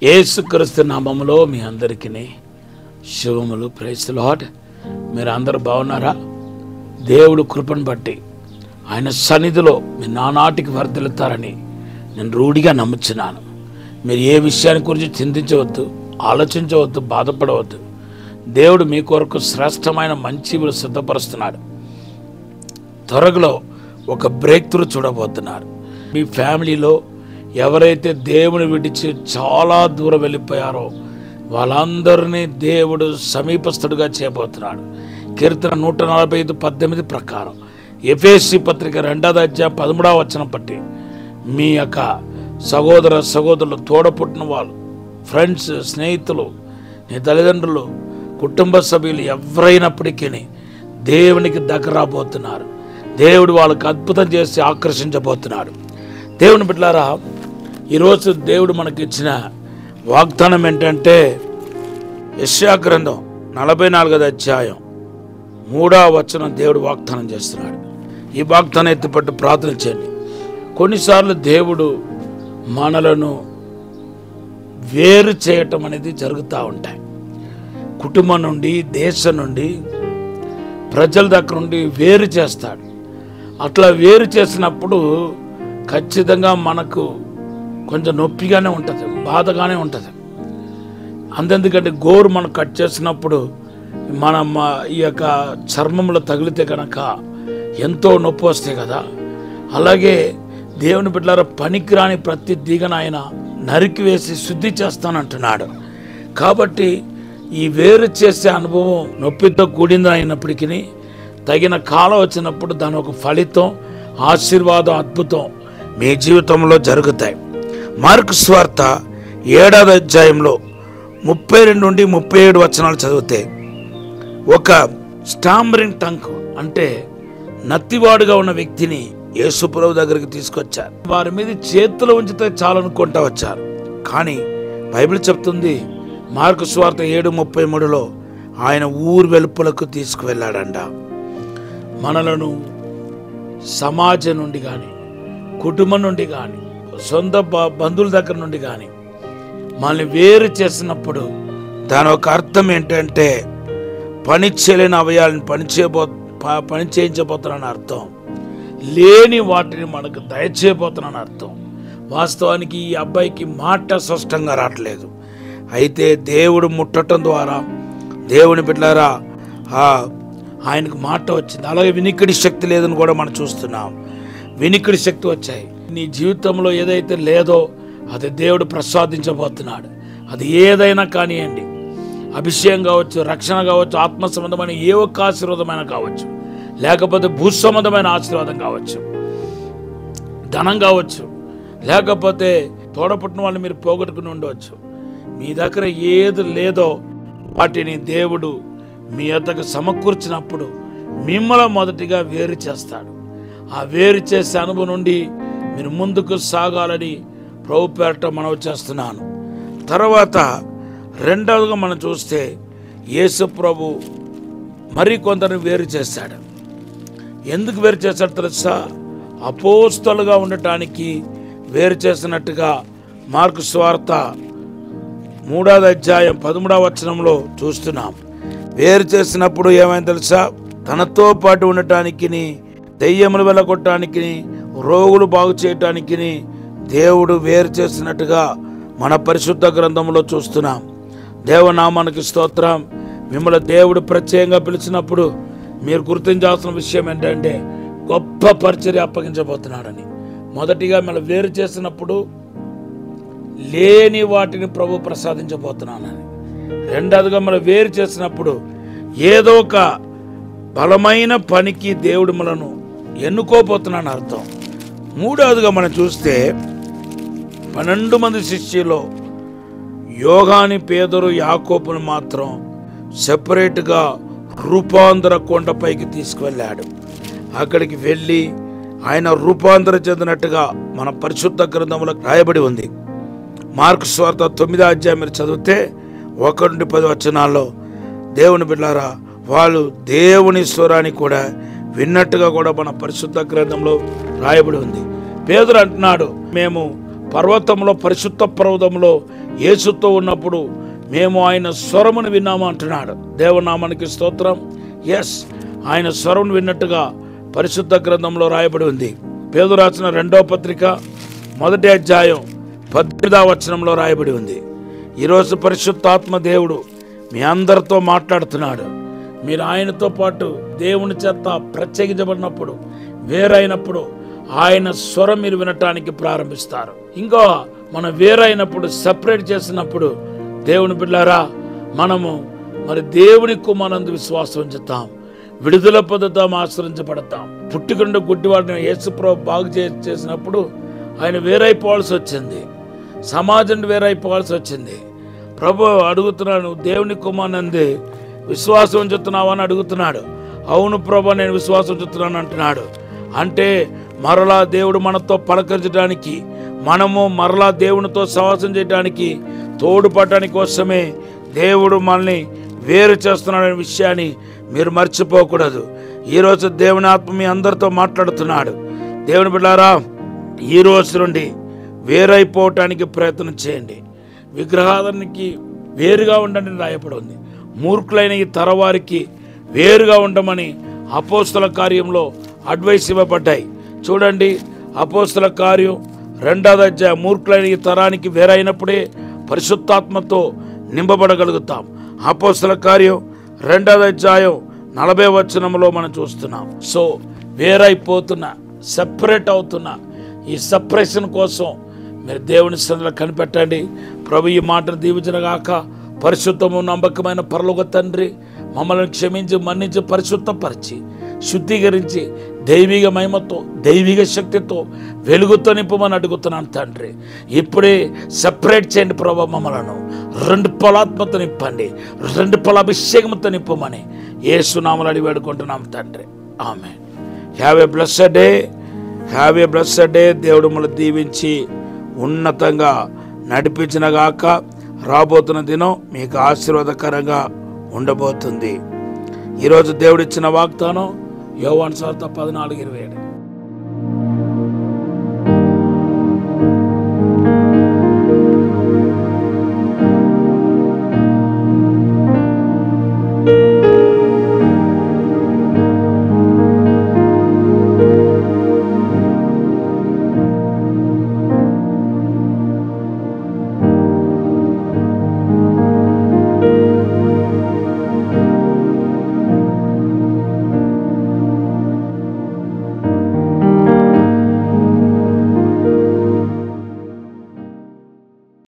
యేసుక్రీస్తు నామములో మీ అందరికీ శుభములు. Praise the lord. మీరు అందరూ బాగున్నారా? దేవుడు కృపను బట్టి ఆయన సన్నిధిలో మీరు నానాటికి వర్ధిల్లుతారని నేను రూఢిగా నమ్ముచున్నాను. మీరు ఏ విషయాన్ని గురించి చింతించవద్దు, ఆలోచించవద్దు, బాధపడవద్దు. దేవుడు మీ కొరకు శ్రేష్టమైన మంచి సిద్ధపరుస్తున్నాడు. త్వరలో ఒక బ్రేక్ త్రూ చూడబోతున్నారు. మీ ఫ్యామిలీలో ఎవరైతే దేవుని విడిచి చాలా దూరం వెళ్ళిపోయారో వాళ్ళందరినీ దేవుడు సమీపస్తుడుగా చేయబోతున్నాడు. కీర్తన 145:18 ప్రకారం ఎఫెసీ పత్రిక 2వ అధ్యాయం 13వ వచనం బట్టి మీ యొక్క సహోదరులు, తోడపుట్టిన వాళ్ళు, ఫ్రెండ్స్, స్నేహితులు, నీ తల్లిదండ్రులు, కుటుంబ సభ్యులు ఎవరైనప్పటికీ దేవునికి దగ్గర రాబోతున్నారు. దేవుడు వాళ్ళకి అద్భుతం చేసి ఆకర్షించబోతున్నాడు. దేవుని బిడ్డలారా, ఈరోజు దేవుడు మనకిచ్చిన వాగ్దానం ఏంటంటే యెషయా గ్రంథం 44వ అధ్యాయం 3వ వచనం దేవుడు వాగ్దానం చేస్తున్నాడు. ఈ వాగ్దానం ఎత్తిపట్టు ప్రార్థన చేయండి. కొన్నిసార్లు దేవుడు మనలను వేరు చేయటం అనేది జరుగుతూ ఉంటాయి. కుటుంబం నుండి, దేశం నుండి, ప్రజల దగ్గర నుండి వేరు చేస్తాడు. అట్లా వేరు చేసినప్పుడు ఖచ్చితంగా మనకు కొంచెం నొప్పిగానే ఉంటుంది, బాధగానే ఉంటుంది. అంతెందుకంటే గోరు మనం కట్ చేసినప్పుడు ఈ యొక్క చర్మంలో తగిలితే కనుక ఎంతో నొప్పి వస్తాయి కదా. అలాగే దేవుని బిడ్డలారా, పనికిరాని ప్రతి దిగన ఆయన నరికి వేసి శుద్ధి చేస్తానంటున్నాడు. కాబట్టి ఈ వేరు చేసే అనుభవం నొప్పితో కూడింది అయినప్పటికీ తగిన కాలం వచ్చినప్పుడు దాని ఒక ఫలితం, ఆశీర్వాదం, అద్భుతం మీ జీవితంలో జరుగుతాయి. మార్కు సువార్త 7వ అధ్యాయంలో 32 నుండి 37 వచనాలు చదివితే ఒక స్టామరింగ్ టంగ్ అంటే నత్తివాడుగా ఉన్న వ్యక్తిని యేసు ప్రభువు దగ్గరికి తీసుకొచ్చారు. వారి మీద చేతులు ఉంచితే చాలనుకుంటా వచ్చారు. కానీ బైబిల్ చెప్తుంది మార్కు సువార్త 7:33లో ఆయన ఊరు వెలుపలకు తీసుకువెళ్ళాడంట. మనలను సమాజం నుండి కానీ, కుటుంబం నుండి కానీ, సొంత బంధువుల దగ్గర నుండి కానీ మనల్ని వేరు చేసినప్పుడు దాని ఒక అర్థం ఏంటంటే పని చేయలేని అవయాలను పని చేయించబోతున్నాను అర్థం, లేని వాటిని మనకు దయచేయబోతున్నాను అర్థం. వాస్తవానికి ఈ అబ్బాయికి మాట స్పష్టంగా రావట్లేదు. అయితే దేవుడు ముట్టడం ద్వారా దేవుని బిడ్డలారా ఆయనకు మాట వచ్చింది. అలాగే వినికిడి శక్తి లేదని కూడా మనం చూస్తున్నాం. వినికిడి శక్తి వచ్చాయి. నీ జీవితంలో ఏదైతే లేదో అది దేవుడు ప్రసాదించబోతున్నాడు. అది ఏదైనా కానివ్వండి, అభిషేకం కావచ్చు, రక్షణ కావచ్చు, ఆత్మ సంబంధమైన ఏ ఒక్క ఆశీర్వాదమైన కావచ్చు, లేకపోతే భూ సంబంధమైన ఆశీర్వాదం కావచ్చు, ధనం కావచ్చు, లేకపోతే తోడపుట్టిన వాళ్ళు మీరు పోగొట్టుకుని ఉండవచ్చు. మీ దగ్గర ఏది లేదో వాటిని దేవుడు మీ యొద్దకు సమకూర్చినప్పుడు మిమ్మల్ని మొదటిగా వేరు చేస్తాడు. ఆ వేరు చేసే అనుభవం నుండి మీరు ముందుకు సాగాలని ప్రభు పేరట మనవి చేస్తున్నాను. తర్వాత రెండవదిగా మనం చూస్తే యేసు ప్రభు మరికొందరిని వేరు చేశాడు. ఎందుకు వేరు చేశాడు తెలుసా? అపోస్తలుగా ఉండటానికి వేరు చేసినట్టుగా మార్కు సువార్త 3వ అధ్యాయం 13వ వచనంలో చూస్తున్నాం. వేరు చేసినప్పుడు ఏమైంది తెలుసా? తనతో పాటు ఉండటానికి, దెయ్యములు వెళ్ళగొట్టడానికి, రోగులు బాగు చేయటానికి దేవుడు వేరు చేసినట్టుగా మన పరిశుద్ధ గ్రంథంలో చూస్తున్నాం. దేవనామానికి స్తోత్రం. మిమ్మల్ని దేవుడు ప్రత్యేకంగా పిలిచినప్పుడు మీరు గుర్తించాల్సిన విషయం ఏంటంటే గొప్ప పరిచర్య అప్పగించబోతున్నాడని. మొదటిగా మిమ్మల్ని వేరు చేసినప్పుడు లేని వాటిని ప్రభు ప్రసాదించబోతున్నానని. రెండవదిగా మనం వేరు చేసినప్పుడు ఏదో ఒక బలమైన పనికి దేవుడు మనను ఎన్నుకోబోతున్నాను అర్థం. మూడవదిగా మనం చూస్తే 12 మంది శిష్యులు యోహాను, పేతురు, యాకోబును మాత్రం సెపరేట్గా రూపాంతర కొండపైకి తీసుకువెళ్ళాడు. అక్కడికి వెళ్ళి ఆయన రూపాంతరం చెందినట్టుగా మన పరిశుద్ధ గ్రంథంలో రాయబడి ఉంది. మార్కు సువార్త 9వ అధ్యాయం మీరు చదివితే 1 నుండి 10 వచనాల్లో దేవుని బిడ్డలారా వాళ్ళు దేవుని స్వరాన్ని కూడా విన్నట్టుగా కూడా మన పరిశుద్ధ గ్రంథంలో రాయబడి ఉంది. పేతురు అంటున్నాడు, మేము పర్వతంలో, పరిశుద్ధ పర్వతంలో యేసుతో ఉన్నప్పుడు మేము ఆయన స్వరమును విన్నాము అంటున్నాడు. దేవనామానికి స్తోత్రం. ఎస్, ఆయన స్వరమును విన్నట్టుగా పరిశుద్ధ గ్రంథంలో రాయబడి ఉంది. పేతురు రాసిన 2వ పత్రిక 1వ అధ్యాయం 18వ వచనంలో రాయబడి ఉంది. ఈరోజు పరిశుద్ధాత్మ దేవుడు మీ అందరితో మాట్లాడుతున్నాడు. మీరు ఆయనతో పాటు దేవుని చేత ప్రత్యేకించబడినప్పుడు, వేరైనప్పుడు ఆయన స్వరం మీరు వినటానికి ప్రారంభిస్తారు. ఇంకా మనం వేరైనప్పుడు, సపరేట్ చేసినప్పుడు దేవుని బిడ్డలారా, మనము మరి దేవుని కుమారునందు విశ్వాసం ఉంచుతాం, విడుదల పొందుతాం, ఆశ్రయించబడతాం. పుట్టుకుండ గుడ్డివాడిని యేసుప్రభు బాగు చేసినప్పుడు ఆయన వేరైపోవాల్సి వచ్చింది, సమాజం వేరైపోవాల్సి వచ్చింది. ప్రభు అడుగుతున్నాను, దేవుని కుమారునందు విశ్వాసం ఉంచుతున్నావు అని అడుగుతున్నాడు. అవును ప్రభు, నేను విశ్వాసం ఉంచుతున్నాను అంటున్నాడు. అంటే మరలా దేవుడు మనతో పలకరించడానికి, మనము మరలా దేవునితో సహవాసం చేయడానికి, తోడుపడటానికి కోసమే దేవుడు మనల్ని వేరు చేస్తున్నాడనే విషయాన్ని మీరు మర్చిపోకూడదు. ఈరోజు దేవుని ఆత్మ మీ అందరితో మాట్లాడుతున్నాడు. దేవుని బిడ్డలారా, ఈ రోజు నుండి వేరైపోవటానికి ప్రయత్నం చేయండి. విగ్రహారాధనకి వేరుగా ఉండండి రాయబడి ఉంది. మూర్ఖులైన ఈ తరవారికి వేరుగా ఉండమని అపోస్తల కార్యంలో అడ్వైస్ ఇవ్వబడ్డాయి. చూడండి, అపోస్తల కార్యం 2వ అధ్యాయం, మూర్ఖులైన ఈ తరానికి వేరైనప్పుడే పరిశుద్ధాత్మతో నింపబడగలుగుతాం. అపోస్తల కార్యం 2వ అధ్యాయం 40వ వచనంలో మనం చూస్తున్నాం. సో వేరైపోతున్న, సెపరేట్ అవుతున్న ఈ సెపరేషన్ కోసం మీరు దేవుని సన్నిధిలో కనిపెట్టండి. ప్రభు ఈ మాటను దీవించగాక. పరిశుద్ధము నమ్మకమైన పరలోక తండ్రి, మమ్మల్ని క్షమించి, మన్నించి, పరిశుద్ధపరిచి, శుద్ధీకరించి, దైవిక మహిమతో, దైవిక శక్తితో, వెలుగుతో నింపమని అడుగుతున్నాను తండ్రి. ఇప్పుడే సెపరేట్ చేయండి ప్రభు. మమ్మలను 2 పలాత్మతో నింపండి, 2 పల అభిషేకంతో నింపమని యేసునామములో అడిగి వేడుకుంటున్నాం తండ్రి. ఆమేన్. Have a blessed day. Have a blessed day. దేవుడు మనల్ని దీవించి ఉన్నతంగా నడిపించినగాక. రాబోతున్న దినం మీకు ఆశీర్వాదకరంగా ఉండబోతుంది. ఈరోజు దేవుడిచ్చిన వాగ్దానం యోహాను సువార్త 14:27.